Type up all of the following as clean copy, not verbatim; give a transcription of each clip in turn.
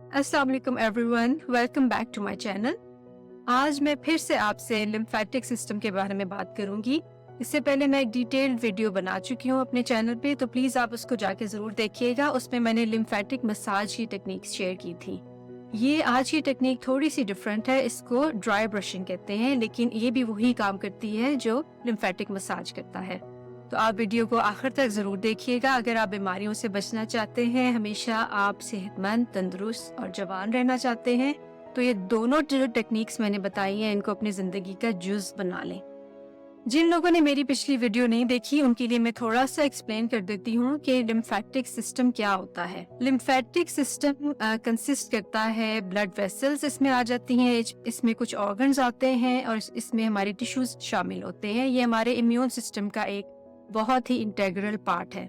अस्सलाम वालेकुम everyone, welcome back to my channel. आज मैं फिर से आपसे लिम्फेटिक सिस्टम के बारे में बात करूंगी। इससे पहले मैं एक डिटेल्ड वीडियो बना चुकी हूँ अपने चैनल पे, तो प्लीज़ आप उसको जाके ज़रूर देखिएगा। उसमें मैंने लिम्फेटिक मसाज की टेक्निक्स शेयर की थी। ये आज की टेक्निक थोड़ी सी डिफरेंट है, इसको ड्राई ब्रशिंग कहते हैं, लेकिन ये भी वही काम करती है जो लिम्फेटिक मसाज करता है। तो आप वीडियो को आखिर तक ज़रूर देखिएगा। अगर आप बीमारियों से बचना चाहते हैं, हमेशा आप सेहतमंद, तंदुरुस्त और जवान रहना चाहते हैं, तो ये दोनों जो टेक्निक्स मैंने बताई हैं, इनको अपनी ज़िंदगी का जुज़ बना लें। जिन लोगों ने मेरी पिछली वीडियो नहीं देखी, उनके लिए मैं थोड़ा सा एक्सप्लेन कर देती हूँ कि लिम्फेटिक सिस्टम क्या होता है। लिम्फेटिक सिस्टम कंसिस्ट करता है ब्लड वेसल्स, इसमें आ जाती हैं, इसमें कुछ ऑर्गन्स आते हैं और इसमें हमारे टिश्यूज शामिल होते हैं। ये हमारे इम्यून सिस्टम का एक बहुत ही इंटेग्रल पार्ट है।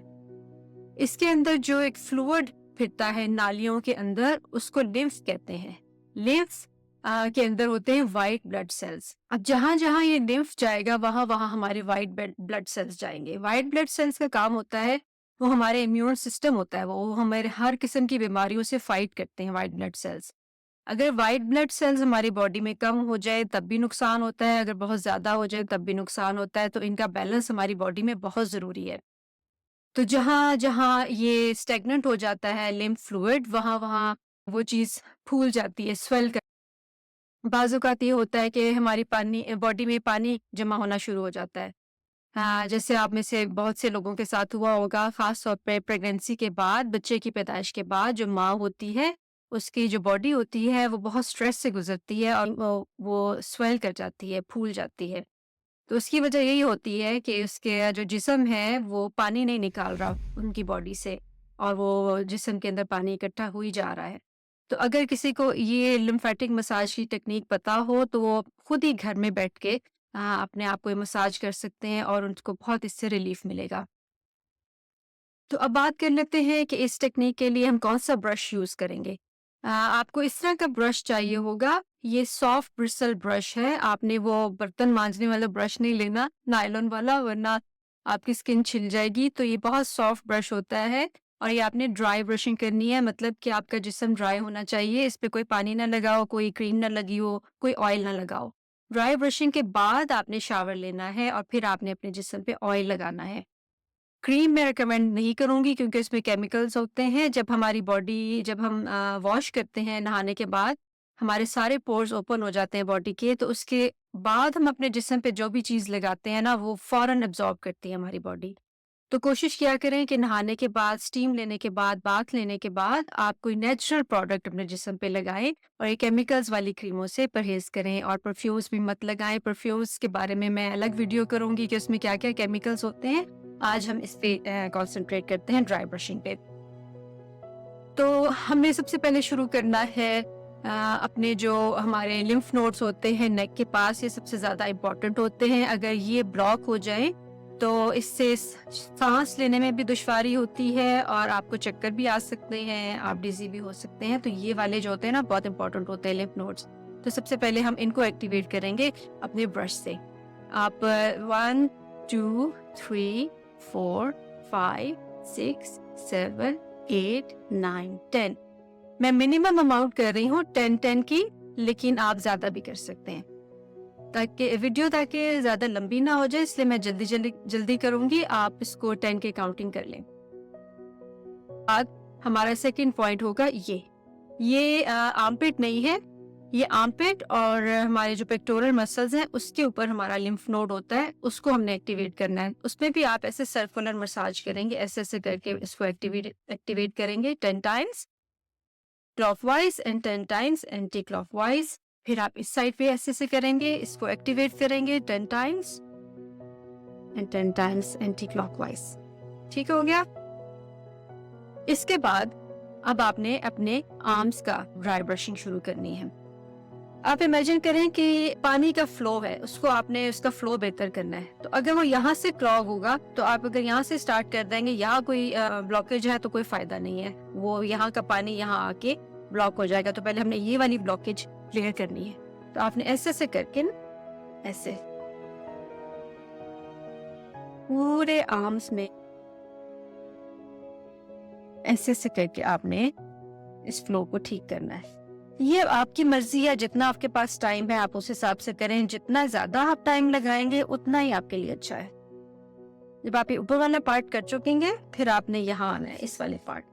इसके अंदर जो एक फ्लूइड फिरता है नालियों के अंदर, उसको लिम्फ कहते हैं। लिम्फ के अंदर होते हैं वाइट ब्लड सेल्स। अब जहां जहां ये लिम्फ जाएगा, वहां वहां हमारे वाइट ब्लड सेल्स जाएंगे। वाइट ब्लड सेल्स का काम होता है, वो हमारे इम्यून सिस्टम होता है, वो हमारे हर किस्म की बीमारियों से फाइट करते हैं वाइट ब्लड सेल्स। अगर वाइट ब्लड सेल्स हमारी बॉडी में कम हो जाए तब भी नुकसान होता है, अगर बहुत ज्यादा हो जाए तब भी नुकसान होता है। तो इनका बैलेंस हमारी बॉडी में बहुत जरूरी है। तो जहाँ जहाँ ये स्टेगनेंट हो जाता है लिम्फ फ्लूइड, वहाँ वहाँ वो चीज़ फूल जाती है, स्वेल कर। बाज़ औक़ात ये होता है कि हमारी पानी बॉडी में पानी जमा होना शुरू हो जाता है। हाँ, जैसे आप में से बहुत से लोगों के साथ हुआ होगा, ख़ास तौर पे प्रेगनेंसी के बाद, बच्चे की पैदाइश के बाद जो माँ होती है, उसकी जो बॉडी होती है, वो बहुत स्ट्रेस से गुज़रती है और वो स्वेल कर जाती है, फूल जाती है। तो उसकी वजह यही होती है कि उसके जो जिस्म है, वो पानी नहीं निकाल रहा उनकी बॉडी से, और वो जिस्म के अंदर पानी इकट्ठा हो ही जा रहा है। तो अगर किसी को ये लिम्फेटिक मसाज की टेक्निक पता हो, तो वो खुद ही घर में बैठ के अपने आप को ये मसाज कर सकते हैं और उनको बहुत इससे रिलीफ मिलेगा। तो अब बात कर लेते हैं कि इस टेक्निक के लिए हम कौन-सा ब्रश यूज़ करेंगे। आपको इस तरह का ब्रश चाहिए होगा, ये सॉफ्ट ब्रिसल ब्रश है। आपने वो बर्तन मांजने वाला ब्रश नहीं लेना, नायलॉन वाला, वरना आपकी स्किन छिल जाएगी। तो ये बहुत सॉफ्ट ब्रश होता है और ये आपने ड्राई ब्रशिंग करनी है, मतलब कि आपका जिस्म ड्राई होना चाहिए। इस पे कोई पानी ना लगाओ, कोई क्रीम ना लगी हो, कोई ऑयल ना लगाओ। ड्राई ब्रशिंग के बाद आपने शावर लेना है और फिर आपने अपने जिस्म पे ऑयल लगाना है। क्रीम मैं रिकमेंड नहीं करूँगी क्योंकि इसमें केमिकल्स होते हैं। जब हम वॉश करते हैं नहाने के बाद, हमारे सारे पोर्स ओपन हो जाते हैं बॉडी के, तो उसके बाद हम अपने जिस्म पे जो भी चीज़ लगाते हैं ना, वो फ़ौरन एब्ज़ॉर्ब करती है हमारी बॉडी। तो कोशिश किया करें कि नहाने के बाद, स्टीम लेने के बाद, बाथ लेने के बाद आप कोई नेचुरल प्रोडक्ट अपने जिस्म पे लगाएँ और ये केमिकल्स वाली क्रीमों से परहेज़ करें, और परफ्यूम्स भी मत लगाएँ। परफ्यूम्स के बारे में मैं अलग वीडियो करूँगी कि उसमें क्या-क्या केमिकल्स होते हैं। आज हम इस पे कॉन्संट्रेट करते हैं ड्राई ब्रशिंग पे। तो हमें सबसे पहले शुरू करना है अपने जो हमारे लिम्फ नोड्स होते हैं नेक के पास, ये सबसे ज़्यादा इम्पोर्टेंट होते हैं। अगर ये ब्लॉक हो जाए तो इससे सांस लेने में भी दुश्वारी होती है और आपको चक्कर भी आ सकते हैं, आप डिजी भी हो सकते हैं। तो ये वाले जो होते हैं ना, बहुत इंपॉर्टेंट होते हैं लिम्फ नोड्स। तो सबसे पहले हम इनको एक्टिवेट करेंगे अपने ब्रश से। आप 1 2 3 4 5 6 7 8 9 10, मैं मिनिमम अमाउंट कर रही हूँ 10 की, लेकिन आप ज्यादा भी कर सकते हैं ताकि वीडियो ज्यादा लंबी ना हो जाए, इसलिए मैं जल्दी करूंगी। आप इसको 10 के काउंटिंग कर लें। बाद हमारा सेकंड पॉइंट होगा ये आर्मपिट नहीं है, ये आर्मपिट और हमारे जो पेक्टोरल मसल्स हैं उसके ऊपर हमारा लिम्फ नोड होता है, उसको हमने एक्टिवेट करना है। उसमें भी आप ऐसे सर्कुलर मसाज करेंगे, ऐसे ऐसे करके इसको एक्टिवेट करेंगे 10 times clockwise and 10 times anti clockwise. फिर आप इस साइड पे ऐसे ऐसे करेंगे, इसको एक्टिवेट करेंगे 10 times and 10 times anti clockwise. ठीक हो गया। इसके बाद अब आपने अपने आर्म्स का ड्राई ब्रशिंग शुरू करनी है। आप इमेजिन करें कि पानी का फ्लो है, उसका फ्लो बेहतर करना है। तो अगर वो यहाँ से क्लॉग होगा, तो आप अगर यहाँ से स्टार्ट कर देंगे, यहाँ कोई ब्लॉकेज है तो कोई फायदा नहीं है, वो यहाँ का पानी यहाँ आके ब्लॉक हो जाएगा। तो पहले हमने ये वाली ब्लॉकेज क्लियर करनी है। तो आपने ऐसे ऐसे करके ऐसे पूरे आर्म्स में ऐसे ऐसे करके आपने इस फ्लो को ठीक करना है। ये आपकी मर्जी है, जितना आपके पास टाइम है आप उस हिसाब से करें। जितना ज्यादा आप टाइम लगाएंगे उतना ही आपके लिए अच्छा है। जब आप ये ऊपर वाला पार्ट कर चुकेंगे, फिर आपने यहाँ आना है, इस वाले पार्ट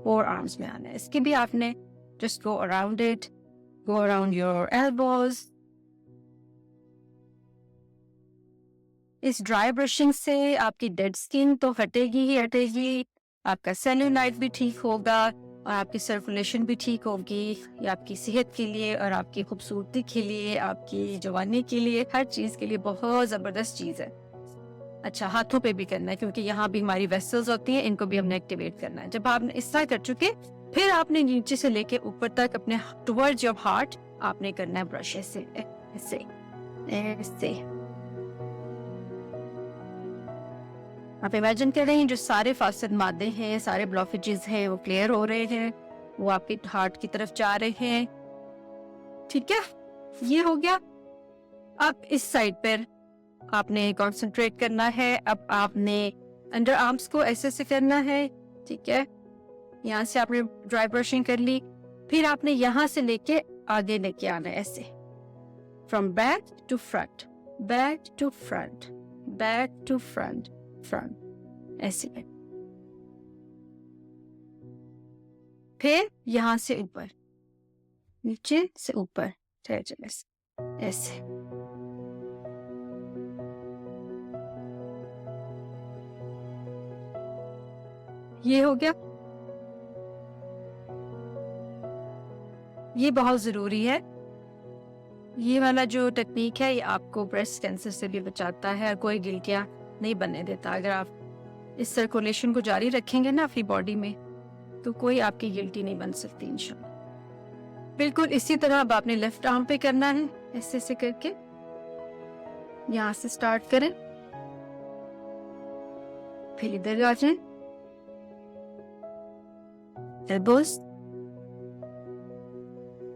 फोर आर्म्स में आना है। इसके भी आपने just go around it, go around your elbows. इस ड्राई ब्रशिंग से आपकी डेड स्किन तो हटेगी ही हटेगी, आपका सेल्यूलाइट भी ठीक होगा और आपकी सर्कुलेशन भी ठीक होगी। ये आपकी सेहत के लिए और आपकी खूबसूरती के लिए, आपकी जवानी के लिए, हर चीज़ के लिए बहुत ज़बरदस्त चीज़ है। अच्छा, हाथों पे भी करना है क्योंकि यहाँ भी हमारी वेसल्स होती हैं, इनको भी हमने एक्टिवेट करना है। जब आपने इस तरह कर चुके, फिर आपने नीचे से लेके ऊपर तक अपने टुवर्ड्स योर हार्ट आपने करना है ब्रश ऐसे ऐसे ऐसे। आप इमेजिन कर रहे हैं जो सारे फासद मादे हैं, सारे ब्लॉकेजेस हैं, वो क्लियर हो रहे हैं, वो आपके हार्ट की तरफ जा रहे हैं। ठीक है, ये हो गया। अब इस साइड पर आपने कंसंट्रेट करना है। अब आपने अंडर आर्म्स को ऐसे से करना है। ठीक है, यहाँ से आपने ड्राई ब्रशिंग कर ली, फिर आपने यहाँ से लेके आगे लेके आना है ऐसे, from back to front, back to front, back to front, front, ऐसे। फिर यहां से ऊपर, नीचे से ऊपर, ऐसे। ये हो गया। ये बहुत जरूरी है। ये वाला जो टेक्निक है ये आपको ब्रेस्ट कैंसर से भी बचाता है और कोई गिल्टियां नहीं बनने देता। अगर आप इस सर्कुलेशन को जारी रखेंगे ना अपनी बॉडी में, तो कोई आपकी गिल्टी नहीं बन सकती इंशाल्लाह। बिल्कुल इसी तरह अब आपने लेफ्ट आर्म पे करना है, ऐसे ऐसे करके। यहां से स्टार्ट करें, फिर इधर आ जाएं, एल्बोस,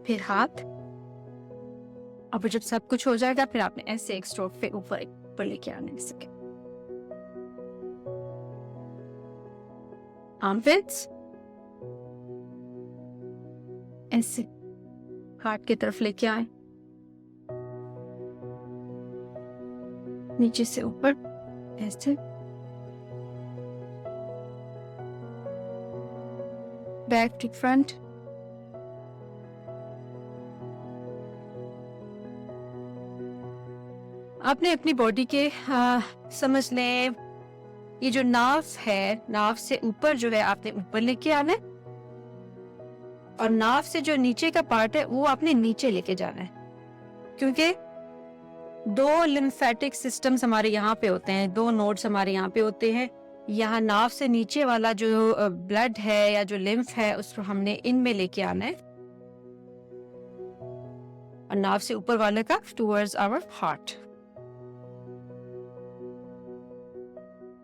फिर हाथ। अब जब सब कुछ हो जाएगा, फिर आपने ऐसे एक स्ट्रोक पे ऊपर लेके आने सके। आर्मपिट्स ऐसे हार्ट की तरफ लेके आए, नीचे से ऊपर ऐसे, बैक टू फ्रंट, आपने अपनी बॉडी के समझ लें, ये जो नाव है, नाव से ऊपर जो है आपने ऊपर लेके आना है, और नाव से जो नीचे का पार्ट है वो आपने नीचे लेके जाना है। क्योंकि दो लिम्फेटिक सिस्टम्स हमारे यहाँ पे होते हैं, दो नोड्स हमारे यहाँ पे होते हैं। यहाँ नाव से नीचे वाला जो ब्लड है या जो लिम्फ है, उसको हमने इनमें लेके आना है, और नाव से ऊपर वाले का टुवर्ड्स आवर हार्ट।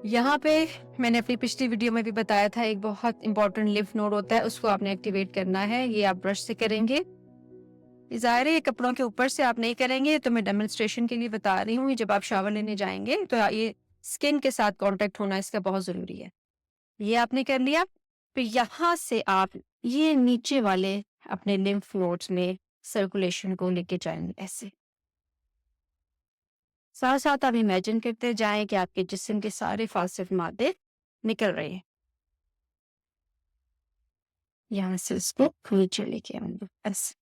यहाँ पे मैंने अपनी पिछली वीडियो में भी बताया था, एक बहुत इंपॉर्टेंट लिम्फ नोड होता है, उसको आपने एक्टिवेट करना है। ये आप ब्रश से करेंगे। ज़ाहिर है ये कपड़ों के ऊपर से आप नहीं करेंगे, तो मैं डेमोन्स्ट्रेशन के लिए बता रही हूँ। जब आप शावर लेने जाएंगे तो ये स्किन के साथ कांटेक्ट होना इसका बहुत ज़रूरी है। ये आपने कर लिया। फिर यहाँ से आप ये नीचे वाले अपने लिम्फ नोड्स में सर्कुलेशन को लेके जाएंगे ऐसे। साथ साथ आप इमेजिन करते जाएं कि आपके जिस्म के सारे फासिद मादे निकल रहे हैं। यहाँ से इसको नीचे लेके आएंगे ऐसे।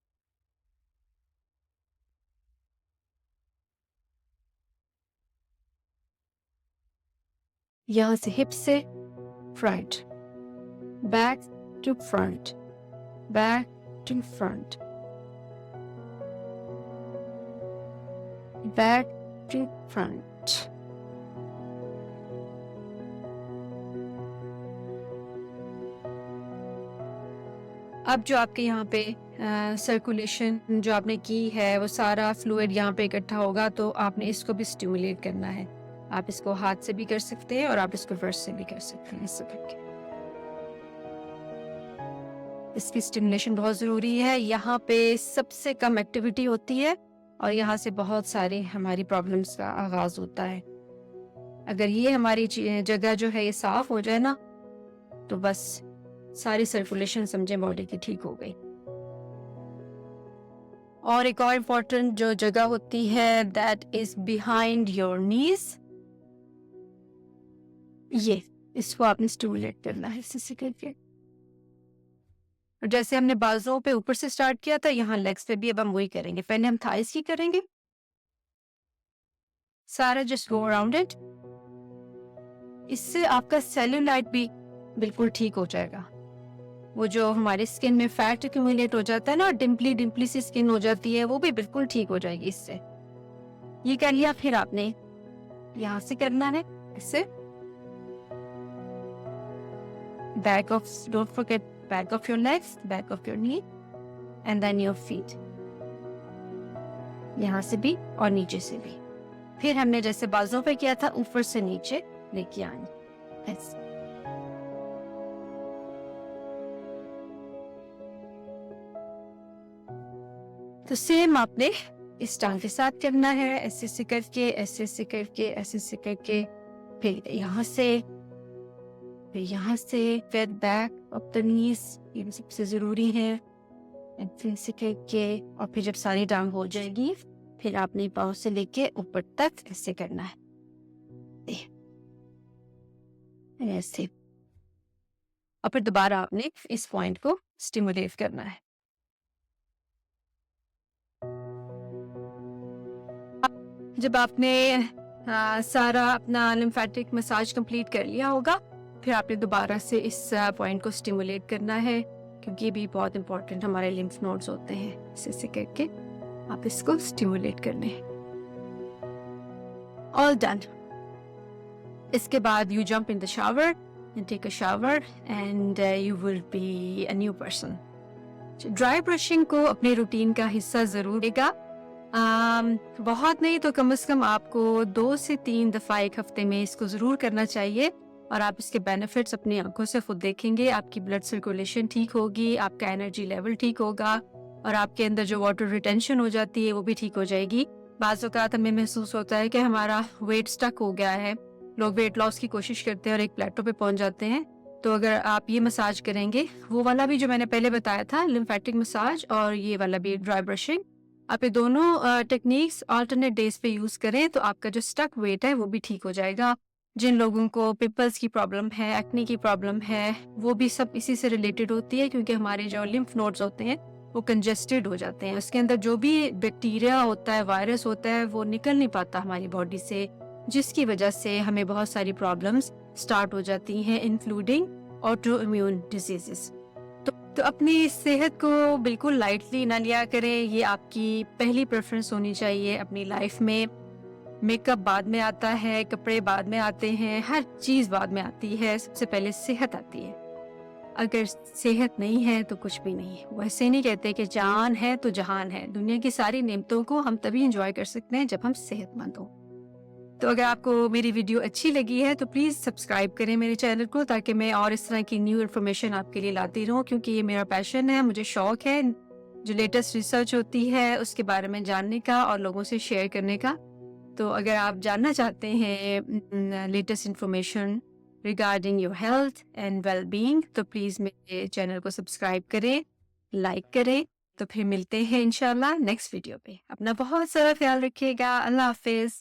यहाँ से हिप से front, back to front, back to front, back to front. अब जो आपके यहाँ पे सर्कुलेशन जो आपने की है, वो सारा फ्लूइड यहाँ पे इकट्ठा होगा, तो आपने इसको भी स्टिमुलेट करना है। आप इसको हाथ से भी कर सकते हैं और आप इसको ब्रश से भी कर सकते हैं, ऐसे करके। इसकी स्टिमुलेशन बहुत ज़रूरी है। यहाँ पे सबसे कम एक्टिविटी होती है और यहाँ से बहुत सारी हमारी प्रॉब्लम्स का आगाज़ होता है। अगर ये हमारी जगह जो है ये साफ हो जाए ना, तो बस सारी सर्कुलेशन समझे बॉडी की ठीक हो गई। और एक और इम्पोर्टेंट जो जगह होती है, that is behind your knees. ये इसको आपने स्टिमुलेट करना है ऐसे करके। और जैसे हमने बाजुओं पे ऊपर से स्टार्ट किया था, यहाँ लेग्स पे भी अब हम वही करेंगे। पहले हम थाइस की करेंगे, सारा जस्ट गो अराउंड इट। इससे आपका सेल्यूलाइट भी बिल्कुल ठीक हो जाएगा। वो जो हमारे स्किन में फैट एक्यूमुलेट हो जाता है ना, डिम्पली डिम्पली सी स्किन हो जाती है, वो भी बिल्कुल ठीक हो जाएगी इससे। ये कर लिया, फिर आपने यहाँ से करना है इससे back of, don't forget back of your legs, back of your knee and then your feet, यहाँ से भी और नीचे से भी। फिर हमने जैसे बाजों पे किया था, ऊपर से नीचे लेके आए ऐसे। तो सेम आपने इस टांग के साथ करना है, ऐसे ऐसे करके, ऐसे ऐसे करके, ऐसे ऐसे करके, फिर यहाँ से, फिर यहाँ से, फिर बैक ऑफ द नीज, ये सबसे जरूरी है। फिर से करके, और फिर जब सारी टांग हो जाएगी, फिर आपने पाँव से लेके ऊपर तक ऐसे करना है, ऐसे। और फिर दोबारा आपने इस पॉइंट को स्टिमुलेट करना है। जब आपने सारा अपना लिम्फेटिक मसाज कंप्लीट कर लिया होगा, फिर आपने दोबारा से इस पॉइंट को स्टिमुलेट करना है, क्योंकि ये भी बहुत इंपॉर्टेंट हमारे लिम्फ नोड्स होते हैं। ऐसे करके आप इसको स्टिमुलेट करने हैं। All done. इसके बाद you jump in the shower and take a shower and you will be a new person. Dry brushing को अपने रूटीन का हिस्सा जरूर देगा। बहुत नहीं तो कम से कम आपको 2 से 3 दफा एक हफ्ते में इसको जरूर करना चाहिए, और आप इसके बेनिफिट्स अपनी आंखों से खुद देखेंगे। आपकी ब्लड सर्कुलेशन ठीक होगी, आपका एनर्जी लेवल ठीक होगा, और आपके अंदर जो वाटर रिटेंशन हो जाती है वो भी ठीक हो जाएगी। बाज़ औक़ात हमें महसूस होता है कि हमारा वेट स्टक हो गया है, लोग वेट लॉस की कोशिश करते हैं और एक प्लेटो पे पहुंच जाते हैं। तो अगर आप ये मसाज करेंगे, वो वाला भी जो मैंने पहले बताया था लिम्फेटिक मसाज, और ये वाला भी ड्राई ब्रशिंग, आप ये दोनों टेक्निक्स अल्टरनेट डेज पे यूज करें तो आपका जो स्टक वेट है वो भी ठीक हो जाएगा। जिन लोगों को पिंपल्स की प्रॉब्लम है, एक्ने की प्रॉब्लम है, वो भी सब इसी से रिलेटेड होती है, क्योंकि हमारे जो लिम्फ नोड्स होते हैं वो कंजेस्टेड हो जाते हैं। उसके अंदर जो भी बैक्टीरिया होता है, वायरस होता है, वो निकल नहीं पाता हमारी बॉडी से, जिसकी वजह से हमें बहुत सारी प्रॉब्लम्स स्टार्ट हो जाती हैं, इंक्लूडिंग ऑटो इम्यून डिजीजेस। तो अपनी सेहत को बिल्कुल लाइटली ना लिया करें। ये आपकी पहली प्रेफरेंस होनी चाहिए अपनी लाइफ में। मेकअप बाद में आता है, कपड़े बाद में आते हैं, हर चीज़ बाद में आती है, सबसे पहले सेहत आती है। अगर सेहत नहीं है तो कुछ भी नहीं है। वैसे नहीं कहते कि जान है तो जहान है। दुनिया की सारी नेमतों को हम तभी एंजॉय कर सकते हैं जब हम सेहतमंद हों। तो अगर आपको मेरी वीडियो अच्छी लगी है तो प्लीज़ सब्सक्राइब करें मेरे चैनल को, ताकि मैं और इस तरह की न्यू इन्फॉर्मेशन आपके लिए लाती रहूं, क्योंकि ये मेरा पैशन है, मुझे शौक है जो लेटेस्ट रिसर्च होती है उसके बारे में जानने का और लोगों से शेयर करने का। तो अगर आप जानना चाहते हैं latest information regarding your health and well being, तो प्लीज़ मेरे चैनल को सब्सक्राइब करें, लाइक करें। तो फिर मिलते हैं इंशाल्लाह नेक्स्ट वीडियो पे। अपना बहुत सारा ख्याल रखिएगा। अल्लाह हाफिज़।